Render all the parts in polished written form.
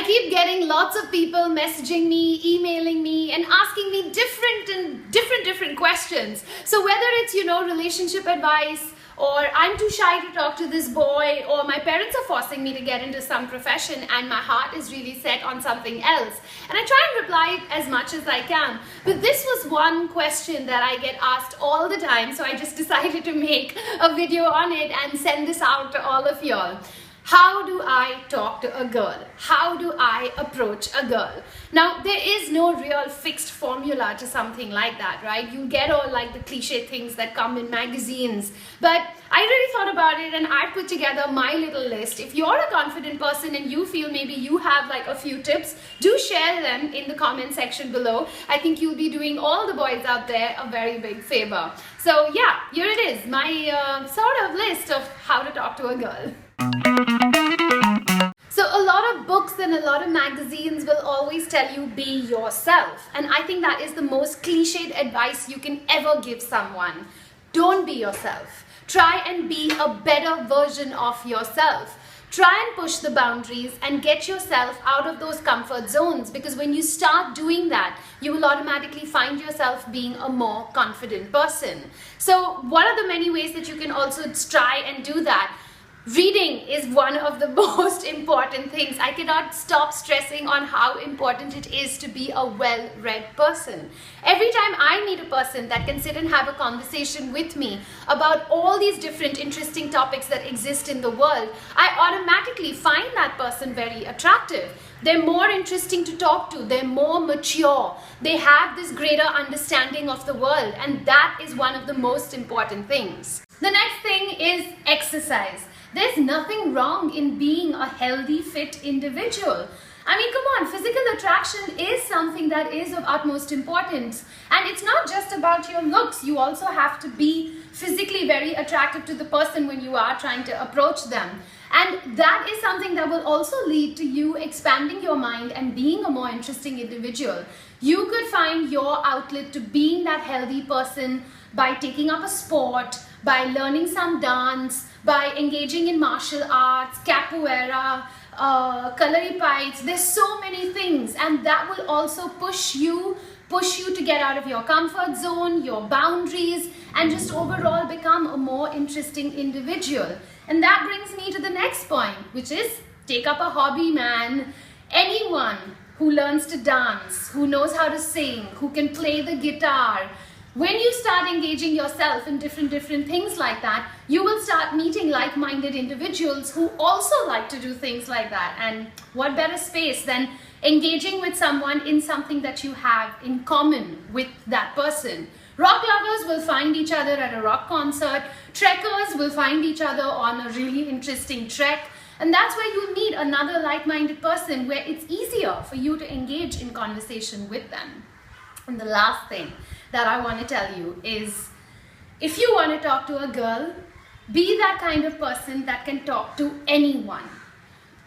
I keep getting lots of people messaging me, emailing me, and asking me different questions. So whether it's, relationship advice, or I'm too shy to talk to this boy, or my parents are forcing me to get into some profession and my heart is really set on something else. And I try and reply as much as I can. But this was one question that I get asked all the time, so I just decided to make a video on it and send this out to all of y'all. How do I talk to a girl? How do I approach a girl? Now, there is no real fixed formula to something like that, right? You get all like the cliche things that come in magazines. But I really thought about it and I put together my little list. If you're a confident person and you feel maybe you have like a few tips, do share them in the comment section below. I think you'll be doing all the boys out there a very big favor. So yeah, here it is, my sort of list of how to talk to a girl. So a lot of books and a lot of magazines will always tell you be yourself. And I think that is the most cliched advice you can ever give someone. Don't be yourself. Try and be a better version of yourself. Try and push the boundaries and get yourself out of those comfort zones, because when you start doing that, you will automatically find yourself being a more confident person. So what are the many ways that you can also try and do that? Reading is one of the most important things. I cannot stop stressing on how important it is to be a well-read person. Every time I meet a person that can sit and have a conversation with me about all these different interesting topics that exist in the world, I automatically find that person very attractive. They're more interesting to talk to, they're more mature, they have this greater understanding of the world, and that is one of the most important things. The next thing is exercise. There's nothing wrong in being a healthy, fit individual. I mean, come on, physical attraction is something that is of utmost importance. And it's not just about your looks. You also have to be physically very attractive to the person when you are trying to approach them. And that is something that will also lead to you expanding your mind and being a more interesting individual. You could find your outlet to being that healthy person by taking up a sport, by learning some dance, by engaging in martial arts, capoeira, kalaripites. There's so many things, and that will also push you to get out of your comfort zone, your boundaries, and just overall become a more interesting individual. And that brings me to the next point, which is take up a hobby, man. Anyone who learns to dance, who knows how to sing, who can play the guitar, when you start engaging yourself in different things like that, you will start meeting like-minded individuals who also like to do things like that. And what better space than engaging with someone in something that you have in common with that person. Rock lovers will find each other at a rock concert. Trekkers will find each other on a really interesting trek. And that's where you meet another like-minded person where it's easier for you to engage in conversation with them. And the last thing that I want to tell you is, if you want to talk to a girl, be that kind of person that can talk to anyone.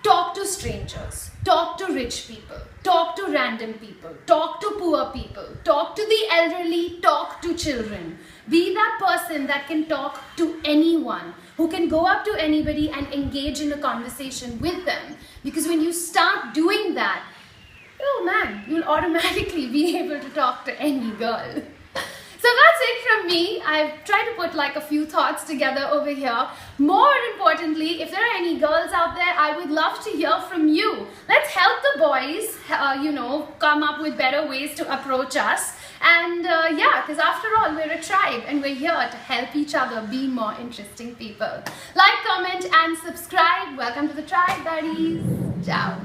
Talk to strangers, talk to rich people, talk to random people, talk to poor people, talk to the elderly, talk to children. Be that person that can talk to anyone, who can go up to anybody and engage in a conversation with them. Because when you start doing that, oh man, you'll automatically be able to talk to any girl. So that's it from me. I've tried to put like a few thoughts together over here. More importantly, if there are any girls out there, I would love to hear from you. Let's help the boys, come up with better ways to approach us. And yeah, because after all, we're a tribe and we're here to help each other be more interesting people. Like, comment, and subscribe. Welcome to the tribe, buddies. Ciao.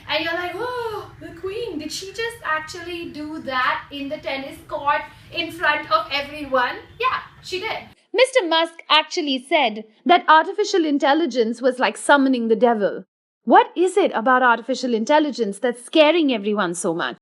And you're like, oh, the queen, did she just actually do that in the tennis court in front of everyone? Yeah, she did. Mr. Musk actually said that artificial intelligence was like summoning the devil. What is it about artificial intelligence that's scaring everyone so much?